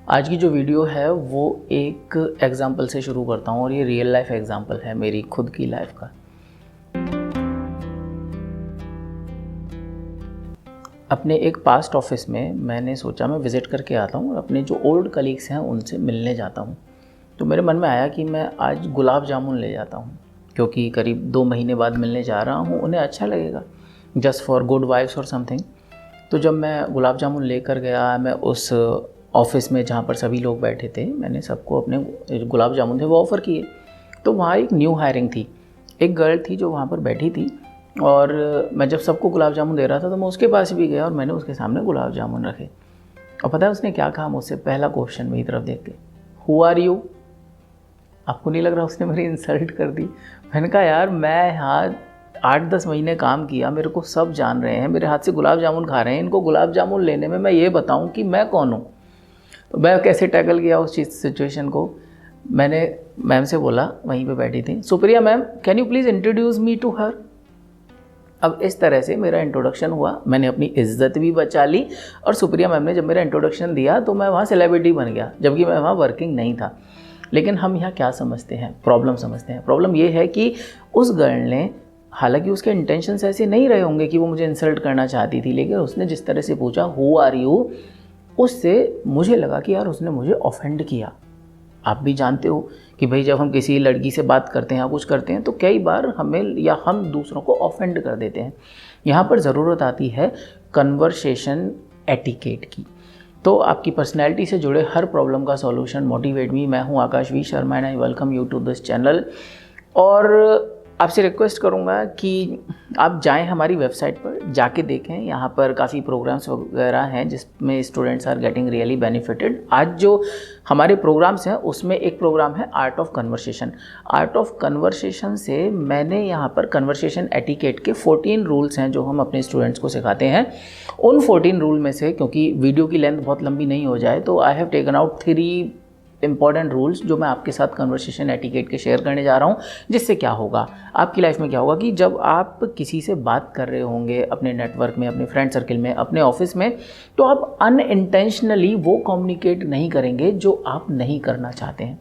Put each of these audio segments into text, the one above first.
आज की जो वीडियो है वो एक एग्ज़ाम्पल से शुरू करता हूँ और ये रियल लाइफ एग्ज़ाम्पल है मेरी खुद की लाइफ का। अपने एक पास्ट ऑफिस में मैंने सोचा मैं विज़िट करके आता हूँ और अपने जो ओल्ड कलीग्स हैं उनसे मिलने जाता हूँ। तो मेरे मन में आया कि मैं आज गुलाब जामुन ले जाता हूँ, क्योंकि करीब 2 महीने बाद मिलने जा रहा हूँ, उन्हें अच्छा लगेगा, जस्ट फॉर गुड वाइब्स और समथिंग। तो जब मैं गुलाब जामुन लेकर गया, मैं उस ऑफ़िस में जहाँ पर सभी लोग बैठे थे, मैंने सबको अपने गुलाब जामुन थे वो ऑफ़र किए। तो वहाँ एक न्यू हायरिंग थी, एक गर्ल थी जो वहाँ पर बैठी थी और मैं जब सबको गुलाब जामुन दे रहा था तो मैं उसके पास भी गया और मैंने उसके सामने गुलाब जामुन रखे। और पता है उसने क्या कहा मुझसे? पहला क्वेश्चन मेरी तरफ देख के, हु आर यू? आपको नहीं लग रहा उसने मेरी इंसल्ट कर दी? मैंने कहा यार मैं यहाँ 8-10 महीने काम किया, मेरे को सब जान रहे हैं, मेरे हाथ से गुलाब जामुन खा रहे हैं, इनको गुलाब जामुन लेने में मैं ये बताऊं कि मैं कौन हूँ? तो मैं कैसे टैकल किया उस चीज़ सिचुएशन को? मैंने मैम से बोला, वहीं पे बैठी थी, Supriya ma'am can you please introduce me to her. अब इस तरह से मेरा इंट्रोडक्शन हुआ, मैंने अपनी इज्जत भी बचा ली और सुप्रिया मैम ने जब मेरा इंट्रोडक्शन दिया तो मैं वहाँ सेलिब्रिटी बन गया, जबकि मैं वहाँ वर्किंग नहीं था। लेकिन हम यहाँ क्या समझते हैं? प्रॉब्लम समझते हैं। प्रॉब्लम ये है कि उस गर्ल ने, हालांकि उसके इंटेंशंस ऐसे नहीं रहे होंगे कि वो मुझे इंसल्ट करना चाहती थी, लेकिन उसने जिस तरह से पूछा हु आर यू, उससे मुझे लगा कि यार उसने मुझे ऑफेंड किया। आप भी जानते हो कि भाई जब हम किसी लड़की से बात करते हैं या कुछ करते हैं तो कई बार हमें या हम दूसरों को ऑफेंड कर देते हैं। यहाँ पर ज़रूरत आती है कन्वर्सेशन एटिकेट की। तो आपकी पर्सनैलिटी से जुड़े हर प्रॉब्लम का सॉल्यूशन मोटिवेट मी। मैं हूँ Akash V Sharma and I welcome you to this channel. और आपसे रिक्वेस्ट करूँगा कि आप जाएं हमारी वेबसाइट पर, जाके देखें, यहाँ पर काफ़ी प्रोग्राम्स वगैरह हैं जिसमें students are getting really benefited. आज जो हमारे प्रोग्राम्स हैं उसमें एक प्रोग्राम है art of conversation. Art of conversation से मैंने यहाँ पर कन्वर्सेशन एटिकेट के 14 रूल्स हैं जो हम अपने स्टूडेंट्स को सिखाते हैं। उन 14 रूल में से, क्योंकि वीडियो की लेंथ बहुत लंबी नहीं हो जाए, तो I have taken out 3 important rules जो मैं आपके साथ कन्वर्सेशन एटिकेट के शेयर करने जा रहा हूँ। जिससे क्या होगा, आपकी लाइफ में क्या होगा कि जब आप किसी से बात कर रहे होंगे अपने नेटवर्क में, अपने फ्रेंड सर्कल में, अपने ऑफिस में, तो आप अनइंटेंशनली वो कम्युनिकेट नहीं करेंगे जो आप नहीं करना चाहते हैं।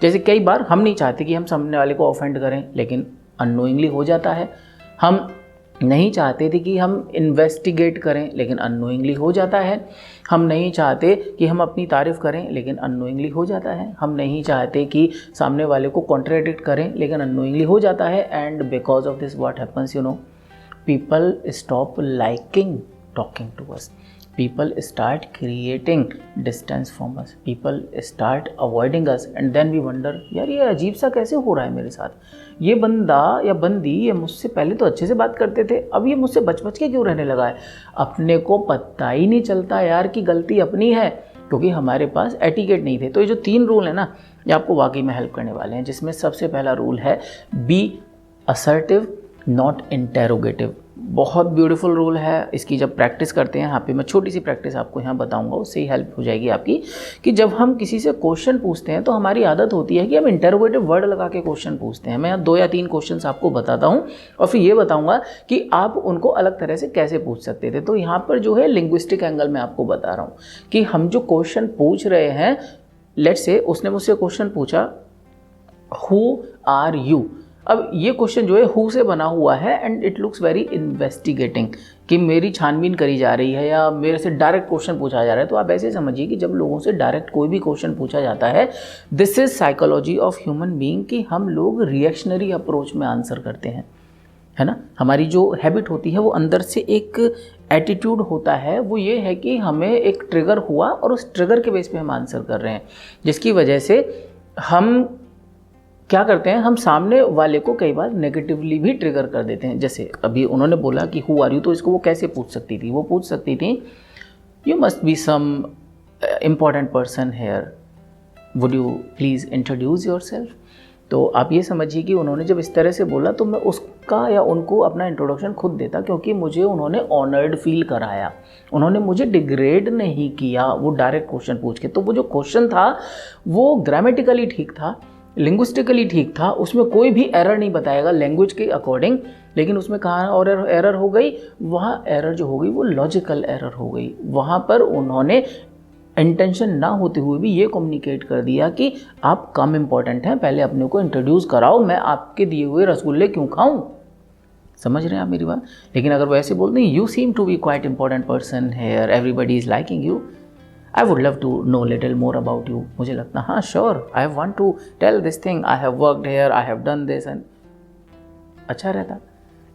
जैसे कई बार हम नहीं चाहते कि हम सामने वाले को ऑफेंड करें, लेकिन अननोइंगली हो जाता है। हम नहीं चाहते थे कि हम इन्वेस्टिगेट करें, लेकिन अननोइंगली हो जाता है। हम नहीं चाहते कि हम अपनी तारीफ़ करें, लेकिन अननोइंगली हो जाता है। हम नहीं चाहते कि सामने वाले को कॉन्ट्राडिक्ट करें, लेकिन अननोइंगली हो जाता है। And because of this what happens, you know, people stop liking talking to us, people start creating distance from us, people start avoiding us and then we wonder यार ये अजीब सा कैसे हो रहा है मेरे साथ? ये बंदा या बंदी, ये मुझसे पहले तो अच्छे से बात करते थे, अब ये मुझसे बच बच के क्यों रहने लगा है? अपने को पता ही नहीं चलता यार कि गलती अपनी है, क्योंकि हमारे पास एटिकेट नहीं थे। तो ये जो 3 रूल है ना, ये आपको वाकई में हेल्प करने वाले हैं। जिसमें सबसे पहला रूल है बी असर्टिव नॉट इंटेरोगेटिव। बहुत ब्यूटीफुल रूल है। इसकी जब प्रैक्टिस करते हैं, यहाँ पे मैं छोटी सी प्रैक्टिस आपको यहाँ बताऊंगा, उससे ही हेल्प हो जाएगी आपकी। कि जब हम किसी से क्वेश्चन पूछते हैं तो हमारी आदत होती है कि हम इंटेरोगेटिव वर्ड लगा के क्वेश्चन पूछते हैं। मैं यहाँ 2 या 3 क्वेश्चन आपको बताता हूँ और फिर ये बताऊँगा कि आप उनको अलग तरह से कैसे पूछ सकते थे। तो यहाँ पर जो है लिंग्विस्टिक एंगल में आपको बता रहा हूँ कि हम जो क्वेश्चन पूछ रहे हैं, लेट्स से उसने मुझसे क्वेश्चन पूछा हु आर यू। अब ये क्वेश्चन जो है हु से बना हुआ है and it looks very investigating, कि मेरी छानबीन करी जा रही है या मेरे से डायरेक्ट क्वेश्चन पूछा जा रहा है। तो आप ऐसे समझिए कि जब लोगों से डायरेक्ट कोई भी क्वेश्चन पूछा जाता है, this is psychology of human being, कि हम लोग रिएक्शनरी अप्रोच में आंसर करते हैं, है ना। हमारी जो हैबिट होती है वो अंदर से एक एटीट्यूड होता है, वो ये है कि हमें एक ट्रिगर हुआ और उस ट्रिगर के बेस पे हम आंसर कर रहे हैं, जिसकी वजह से हम क्या करते हैं, हम सामने वाले को कई बार नेगेटिवली भी ट्रिगर कर देते हैं। जैसे अभी उन्होंने बोला कि हु आर यू, तो इसको वो कैसे पूछ सकती थी? वो पूछ सकती थी you must be some important person here, would you please introduce yourself. तो आप ये समझिए कि उन्होंने जब इस तरह से बोला तो मैं उसका या उनको अपना इंट्रोडक्शन खुद देता, क्योंकि मुझे उन्होंने ऑनर्ड फील कराया, उन्होंने मुझे डिग्रेड नहीं किया वो डायरेक्ट क्वेश्चन पूछ के। तो वो जो क्वेश्चन था वो ग्रामेटिकली ठीक था, लिंग्विस्टिकली ठीक था, उसमें कोई भी एरर नहीं बताएगा लैंग्वेज के अकॉर्डिंग, लेकिन उसमें कहाँ और एरर हो गई, वहाँ एरर जो हो गई वो लॉजिकल एरर हो गई। वहाँ पर उन्होंने इंटेंशन ना होते हुए भी ये कम्युनिकेट कर दिया कि आप कम इम्पॉर्टेंट हैं, पहले अपने को इंट्रोड्यूस कराओ, मैं आपके दिए हुए रसगुल्ले क्यों खाऊं। समझ रहे हैं आप मेरी बात? लेकिन अगर वैसे बोलते हैं you seem to be quite important person here, everybody is liking you, I would love to know little more about you, मुझे लगता हाँ sure I want to tell this thing, I have worked here, I have done this, and अच्छा रहता।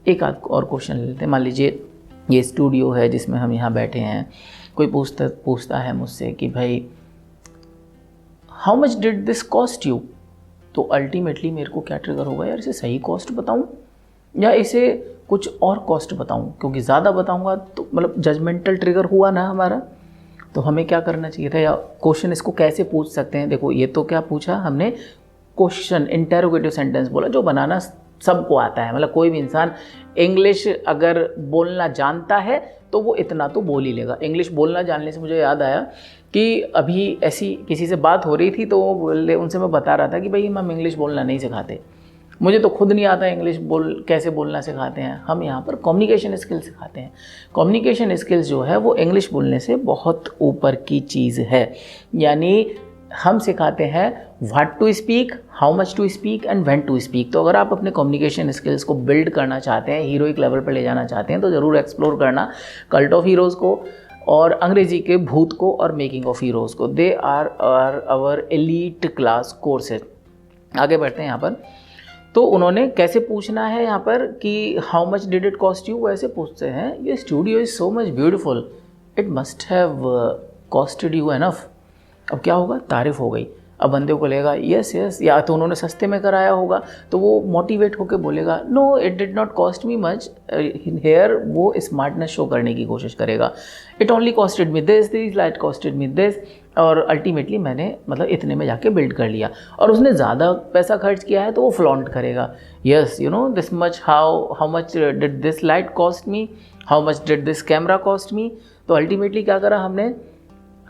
एक आध और question लेते हैं। मान लीजिए ये स्टूडियो है जिसमें हम यहाँ बैठे हैं, कोई पूछता है मुझसे कि भाई how much did this cost you, तो अल्टीमेटली मेरे को क्या ट्रिगर होगा, यार इसे सही कॉस्ट बताऊँ या इसे कुछ और कॉस्ट बताऊँ, क्योंकि ज़्यादा बताऊँगा तो मतलब जजमेंटल ट्रिगर हुआ ना हमारा। तो हमें क्या करना चाहिए था, या क्वेश्चन इसको कैसे पूछ सकते हैं। देखो ये तो क्या पूछा हमने, क्वेश्चन इंटेरोगेटिव सेंटेंस बोला जो बनाना सबको आता है, मतलब कोई भी इंसान इंग्लिश अगर बोलना जानता है तो वो इतना तो बोल ही लेगा। इंग्लिश बोलना जानने से मुझे याद आया कि अभी ऐसी किसी से बात हो रही थी तो उनसे मैं बता रहा था कि भाई हम इंग्लिश बोलना नहीं सिखाते, मुझे तो खुद नहीं आता इंग्लिश कैसे बोलना सिखाते हैं, हम यहाँ पर कम्युनिकेशन स्किल्स सिखाते हैं। कम्युनिकेशन स्किल्स जो है वो इंग्लिश बोलने से बहुत ऊपर की चीज़ है, यानी हम सिखाते हैं what to speak, how much to speak and when to speak. तो अगर आप अपने कम्युनिकेशन स्किल्स को बिल्ड करना चाहते हैं, हीरोइक लेवल पर ले जाना चाहते हैं, तो ज़रूर एक्सप्लोर करना कल्ट ऑफ हीरोज़ को और अंग्रेजी के भूत को और मेकिंग ऑफ हीरोज़ को। They are our elite class courses. आगे बढ़ते हैं यहाँ पर। तो उन्होंने कैसे पूछना है यहाँ पर कि how much did it cost you, वैसे पूछते हैं ये studio is so much beautiful, it must have costed you enough. अब क्या होगा, तारीफ हो गई। अब बंदे को लगेगा यस यस, या तो उन्होंने सस्ते में कराया होगा तो वो मोटिवेट होकर बोलेगा no it did not cost me much here, वो स्मार्टनेस शो करने की कोशिश करेगा। It only costed me this light costed me this, और अल्टीमेटली मैंने मतलब इतने में जाके बिल्ड कर लिया। और उसने ज़्यादा पैसा खर्च किया है तो वो फ्लॉन्ट करेगा, yes you know this much, how much did this light cost me, how much did this camera cost me. तो अल्टीमेटली क्या करा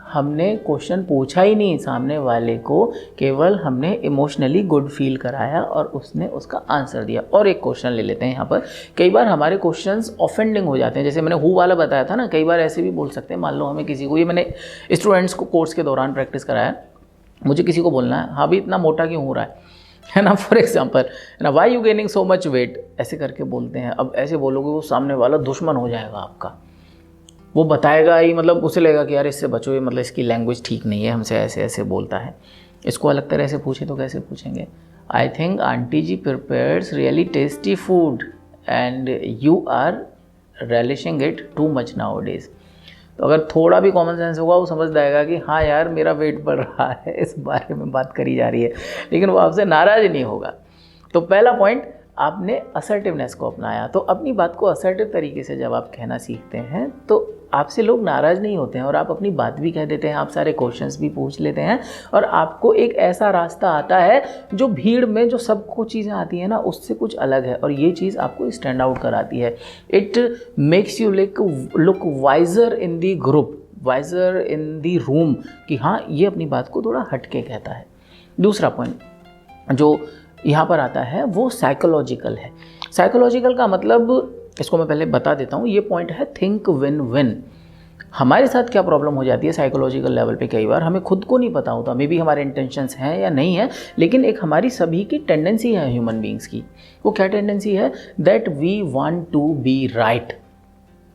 हमने क्वेश्चन पूछा ही नहीं सामने वाले को, केवल हमने इमोशनली गुड फील कराया और उसने उसका आंसर दिया। और एक क्वेश्चन ले लेते हैं यहाँ पर। कई बार हमारे क्वेश्चंस ऑफेंडिंग हो जाते हैं, जैसे मैंने हु वाला बताया था ना, कई बार ऐसे भी बोल सकते हैं। मान लो हमें किसी को, ये मैंने स्टूडेंट्स को कोर्स के दौरान प्रैक्टिस कराया, मुझे किसी को बोलना है हाँ भी इतना मोटा क्यों हो रहा है ना, फॉर एग्जाम्पल है ना, why you gaining so much weight, ऐसे करके बोलते हैं। अब ऐसे बोलोगे वो सामने वाला दुश्मन हो जाएगा आपका, वो बताएगा ही, मतलब उसे लगेगा कि यार इससे बचो, ये मतलब इसकी लैंग्वेज ठीक नहीं है, हमसे ऐसे ऐसे बोलता है। इसको अलग तरह से पूछे तो कैसे पूछेंगे, I think aunty ji prepares really tasty food and you are relishing it too much nowadays. तो अगर थोड़ा भी कॉमन सेंस होगा वो समझ जाएगा कि हाँ यार मेरा वेट बढ़ रहा है, इस बारे में बात करी जा रही है, लेकिन वो आपसे नाराज़ नहीं होगा। तो पहला पॉइंट, आपने असर्टिवनेस को अपनाया। तो अपनी बात को असर्टिव तरीके से जब आप कहना सीखते हैं तो आपसे लोग नाराज़ नहीं होते हैं और आप अपनी बात भी कह देते हैं, आप सारे क्वेश्चंस भी पूछ लेते हैं और आपको एक ऐसा रास्ता आता है जो भीड़ में जो सबको चीज़ें आती हैं ना उससे कुछ अलग है, और ये चीज़ आपको स्टैंड आउट कराती है। It makes you look wiser in the group, wiser in the room, कि हाँ ये अपनी बात को थोड़ा हटके कहता है। दूसरा पॉइंट जो यहाँ पर आता है वो साइकोलॉजिकल है। साइकोलॉजिकल का मतलब, इसको मैं पहले बता देता हूँ, ये पॉइंट है थिंक विन विन। हमारे साथ क्या प्रॉब्लम हो जाती है साइकोलॉजिकल लेवल पे, कई बार हमें खुद को नहीं पता होता मे बी हमारे इंटेंशंस हैं या नहीं है, लेकिन एक हमारी सभी की टेंडेंसी है ह्यूमन बींग्स की। वो क्या टेंडेंसी है, that we want to be right.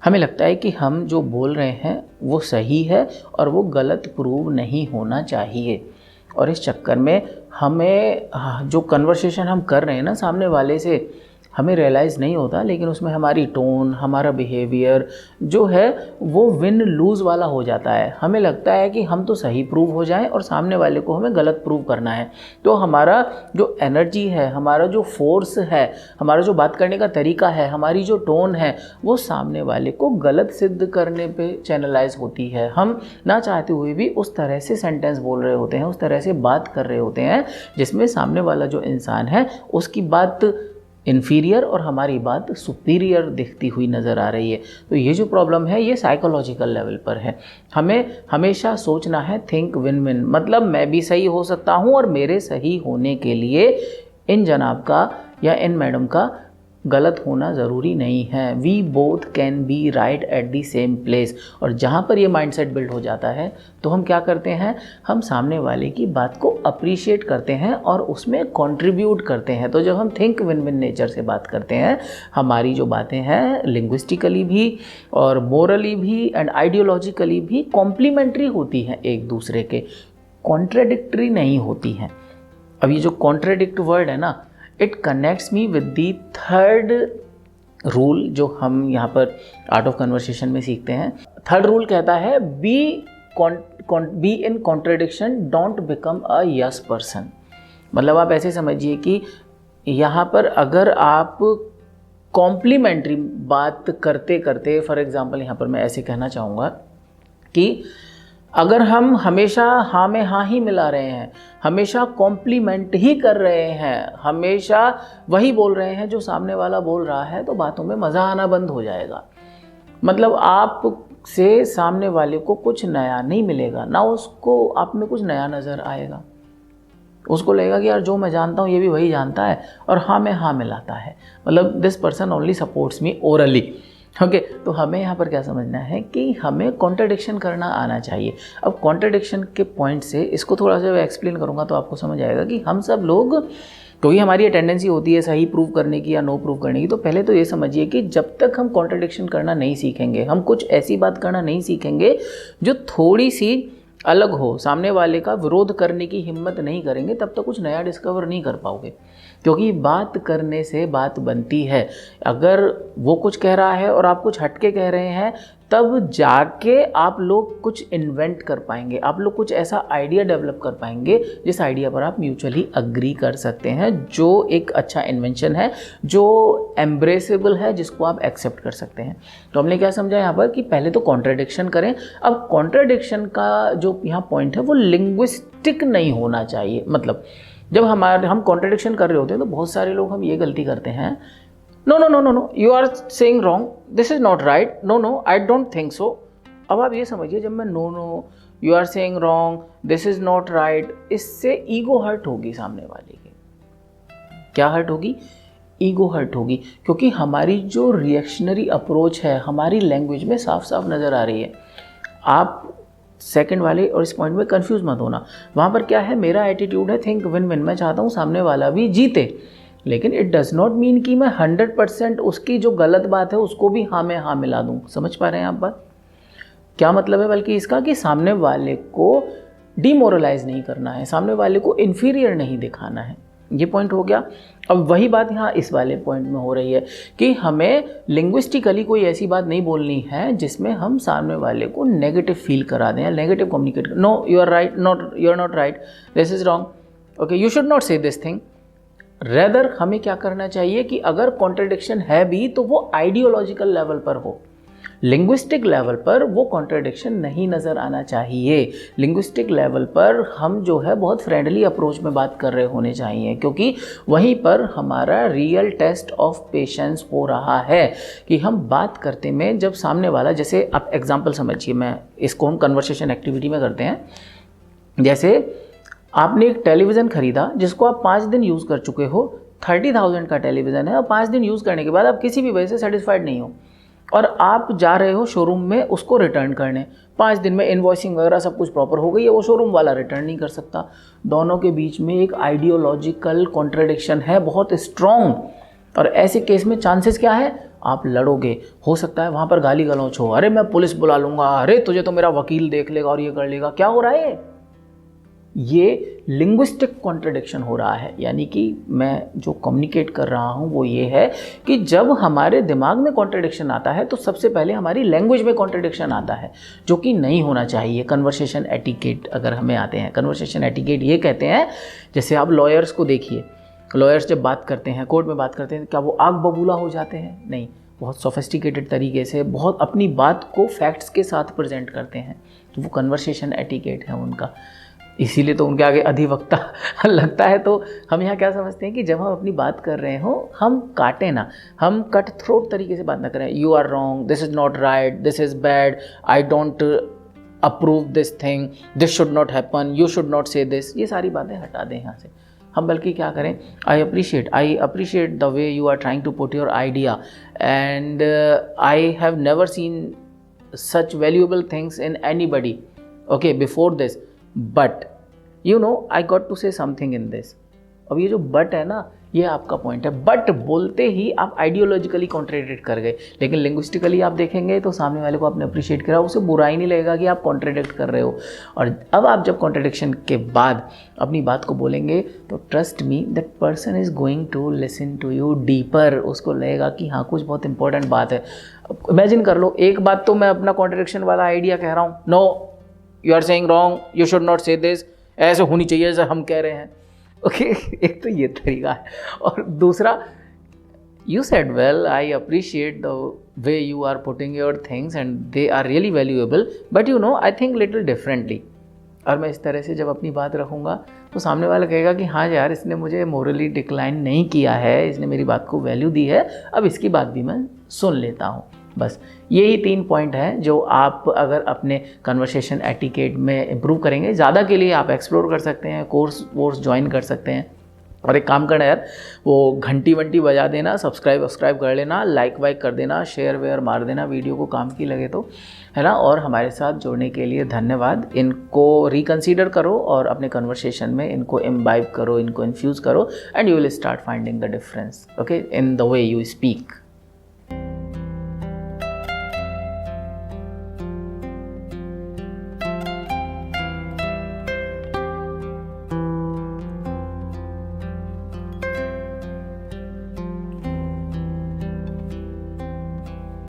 हमें लगता है कि हम जो बोल रहे हैं वो सही है और वो गलत प्रूव नहीं होना चाहिए, और इस चक्कर में हमें जो कन्वर्सेशन हम कर रहे हैं ना सामने वाले से, हमें रियलाइज़ नहीं होता, लेकिन उसमें हमारी टोन, हमारा बिहेवियर जो है वो विन लूज़ वाला हो जाता है। हमें लगता है कि हम तो सही प्रूव हो जाएं और सामने वाले को हमें गलत प्रूव करना है। तो हमारा जो एनर्जी है, हमारा जो फोर्स है, हमारा जो बात करने का तरीका है, हमारी जो टोन है, वो सामने वाले को गलत सिद्ध करने पे चैनलाइज होती है। हम ना चाहते हुए भी उस तरह से सेंटेंस बोल रहे होते हैं, उस तरह से बात कर रहे होते हैं जिसमें सामने वाला जो इंसान है उसकी बात इन्फीरियर और हमारी बात सुपीरियर दिखती हुई नज़र आ रही है। तो ये जो प्रॉब्लम है ये साइकोलॉजिकल लेवल पर है। हमें हमेशा सोचना है थिंक विन विन, मतलब मैं भी सही हो सकता हूँ और मेरे सही होने के लिए इन जनाब का या इन मैडम का गलत होना ज़रूरी नहीं है। We both can be right at the same place. और जहाँ पर ये माइंडसेट बिल्ड हो जाता है तो हम क्या करते हैं, हम सामने वाले की बात को अप्रिशिएट करते हैं और उसमें कंट्रीब्यूट करते हैं। तो जब हम थिंक विन विन नेचर से बात करते हैं, हमारी जो बातें हैं लिंग्विस्टिकली भी और मोरली भी एंड आइडियोलॉजिकली भी कॉम्प्लीमेंट्री होती हैं, एक दूसरे के कॉन्ट्राडिक्टरी नहीं होती हैं। अब ये जो कॉन्ट्राडिक्ट वर्ड है ना, it connects me with the third rule जो हम यहाँ पर आर्ट ऑफ कन्वर्सेशन में सीखते हैं। थर्ड रूल कहता है be in contradiction, don't become a yes person. मतलब आप ऐसे समझिए कि यहाँ पर अगर आप कॉम्प्लीमेंट्री बात करते करते, फॉर एग्जांपल यहाँ पर मैं ऐसे कहना चाहूँगा कि अगर हम हमेशा हाँ में हाँ ही मिला रहे हैं, हमेशा कॉम्प्लीमेंट ही कर रहे हैं, हमेशा वही बोल रहे हैं जो सामने वाला बोल रहा है, तो बातों में मज़ा आना बंद हो जाएगा। मतलब आप से सामने वाले को कुछ नया नहीं मिलेगा, ना उसको आप में कुछ नया नज़र आएगा। उसको लगेगा कि यार जो मैं जानता हूँ ये भी वही जानता है, और हाँ में हाँ मिलाता है। मतलब this person only supports me orally. Okay, तो हमें यहाँ पर क्या समझना है कि हमें कॉन्ट्रडिक्शन करना आना चाहिए। अब कॉन्ट्रडिक्शन के पॉइंट से इसको थोड़ा सा एक्सप्लेन करूँगा तो आपको समझ आएगा कि हम सब लोग, क्योंकि हमारी ये टेंडेंसी होती है सही प्रूव करने की या नो प्रूव करने की। तो पहले तो ये समझिए कि जब तक हम कॉन्ट्रडिक्शन करना नहीं सीखेंगे, हम कुछ ऐसी बात करना नहीं सीखेंगे जो थोड़ी सी अलग हो, सामने वाले का विरोध करने की हिम्मत नहीं करेंगे, तब तक कुछ नया डिस्कवर नहीं कर पाओगे। क्योंकि बात करने से बात बनती है। अगर वो कुछ कह रहा है और आप कुछ हटके कह रहे हैं, तब जाके आप लोग कुछ इन्वेंट कर पाएंगे, आप लोग कुछ ऐसा आइडिया डेवलप कर पाएंगे जिस आइडिया पर आप म्यूचुअली अग्री कर सकते हैं, जो एक अच्छा इन्वेंशन है, जो एम्ब्रेसेबल है, जिसको आप एक्सेप्ट कर सकते हैं। तो हमने क्या समझा यहाँ पर कि पहले तो कॉन्ट्रडिक्शन करें। अब कॉन्ट्रडिक्शन का जो यहाँ पॉइंट है वो लिंग्विस्टिक नहीं होना चाहिए। मतलब जब हम कॉन्ट्रडिक्शन कर रहे होते हैं तो बहुत सारे लोग हम ये गलती करते हैं, no no no no no you are saying wrong, this is not right, no no I don't think so. अब आप ये समझिए, जब मैं no no you are saying wrong, this is not right, इससे ईगो हर्ट होगी सामने वाले की। क्या हर्ट होगी? ईगो हर्ट होगी, क्योंकि हमारी जो रिएक्शनरी अप्रोच है हमारी लैंग्वेज में साफ साफ नज़र आ रही है। आप सेकंड वाले और इस पॉइंट में कंफ्यूज मत होना। वहाँ पर क्या है, मेरा एटीट्यूड है थिंक विन विन, मैं चाहता हूँ सामने वाला भी जीते, लेकिन इट डज़ नॉट मीन कि मैं 100% उसकी जो गलत बात है उसको भी हाँ में हाँ मिला दूँ। समझ पा रहे हैं आप बात? क्या मतलब है बल्कि इसका कि सामने वाले को डिमोरलाइज नहीं करना है, सामने वाले को इन्फीरियर नहीं दिखाना है। ये पॉइंट हो गया। अब वही बात यहाँ इस वाले पॉइंट में हो रही है कि हमें लिंग्विस्टिकली कोई ऐसी बात नहीं बोलनी है जिसमें हम सामने वाले को नेगेटिव फील करा दें, negative communicate. No you are right, not you are not right, this is wrong, okay you should not say this thing. Rather हमें क्या करना चाहिए कि अगर कॉन्ट्रडिक्शन है भी तो वो आइडियोलॉजिकल लेवल पर हो, लिंग्विस्टिक लेवल पर वो कॉन्ट्रडिक्शन नहीं नज़र आना चाहिए। लिंग्विस्टिक लेवल पर हम जो है बहुत फ्रेंडली अप्रोच में बात कर रहे होने चाहिए, क्योंकि वहीं पर हमारा रियल टेस्ट ऑफ पेशेंस हो रहा है कि हम बात करते में जब सामने वाला, जैसे आप एग्जांपल समझिए, मैं इसको हम कन्वर्सेशन एक्टिविटी में करते हैं। जैसे आपने एक टेलीविज़न ख़रीदा जिसको आप 5 दिन यूज़ कर चुके हो, 30,000 का टेलीविज़न है और 5 दिन यूज़ करने के बाद आप किसी भी वजह से सेटिस्फाइड नहीं हो और आप जा रहे हो शोरूम में उसको रिटर्न करने। 5 दिन में इनवॉइसिंग वगैरह सब कुछ प्रॉपर हो गई है, वो शोरूम वाला रिटर्न नहीं कर सकता। दोनों के बीच में एक आइडियोलॉजिकल कॉन्ट्रडिक्शन है बहुत स्ट्रॉन्ग, और ऐसे केस में चांसेस क्या है, आप लड़ोगे। हो सकता है वहाँ पर गाली गलौच हो, अरे मैं पुलिस बुला लूँगा, अरे तुझे तो मेरा वकील देख लेगा और ये कर लेगा। क्या हो रहा है? ये लिंग्विस्टिक कॉन्ट्रडिक्शन हो रहा है। यानी कि मैं जो कम्युनिकेट कर रहा हूँ वो ये है कि जब हमारे दिमाग में कॉन्ट्रडिक्शन आता है तो सबसे पहले हमारी लैंग्वेज में कॉन्ट्रडिक्शन आता है, जो कि नहीं होना चाहिए। कन्वर्सेशन एटिकेट अगर हमें आते हैं, कन्वर्सेशन एटिकेट ये कहते हैं, जैसे आप लॉयर्स को देखिए, लॉयर्स जब बात करते हैं, कोर्ट में बात करते हैं, क्या वो आग बबूला हो जाते हैं? नहीं, बहुत सोफिस्टिकेटेड तरीके से बहुत अपनी बात को फैक्ट्स के साथ प्रेजेंट करते हैं। तो वो कन्वर्सेशन एटिकेट है उनका, इसीलिए तो उनके आगे अधिवक्ता लगता है। तो हम यहाँ क्या समझते हैं कि जब हम अपनी बात कर रहे हो, हम काटें ना, हम कट थ्रोट तरीके से बात ना करें। You are wrong, this is not right, this is bad, I don't approve this thing, this should not happen, you should not say this. ये सारी बातें हटा दें यहाँ से। हम बल्कि क्या करें, I appreciate the way you are trying to put your idea and I have never seen such valuable things in anybody okay before this, but you know I got to say something in this. अब ये जो but है ना, ये आपका point है। But बोलते ही आप आइडियोलॉजिकली कॉन्ट्रेडिक्ट कर गए, लेकिन लिंग्विस्टिकली आप देखेंगे तो सामने वाले को आपने अप्रिशिएट करा, उसे बुरा ही नहीं लगेगा कि आप कॉन्ट्रेडिक्ट कर रहे हो। और अब आप जब कॉन्ट्रेडिक्शन के बाद अपनी बात को बोलेंगे तो trust me that person is going to listen to you deeper. उसको लगेगा कि हाँ कुछ बहुत इंपॉर्टेंट बात है। इमेजिन कर लो, एक बात तो मैं अपना कॉन्ट्रडिक्शन वाला आइडिया कह रहा हूँ, no you are saying wrong, you should not say this, ऐसे होनी चाहिए जैसे हम कह रहे हैं। ओके एक तो ये तरीका है। और दूसरा, you said well, I appreciate the way you are putting your things and they are really valuable, but you know I think little differently. और मैं इस तरह से जब अपनी बात रखूँगा तो सामने वाला कहेगा कि हाँ यार, इसने मुझे मोरली डिक्लाइन नहीं किया है, इसने मेरी बात को वैल्यू दी है, अब इसकी बात भी मैं सुन लेता हूँ। बस यही 3 पॉइंट हैं जो आप अगर अपने कन्वर्सेशन एटिकेट में इम्प्रूव करेंगे। ज़्यादा के लिए आप एक्सप्लोर कर सकते हैं, कोर्स ज्वाइन कर सकते हैं। और एक काम करना यार, वो घंटी वंटी बजा देना, सब्सक्राइब कर लेना, लाइक वाइक कर देना, शेयर वेयर मार देना वीडियो को, काम की लगे तो, है ना। और हमारे साथ जुड़ने के लिए धन्यवाद। इनको रिकंसीडर करो और अपने कन्वर्सेशन में इनको इम्बाइब करो, इनको इन्फ्यूज़ करो, and you will start finding the difference okay in the way you speak.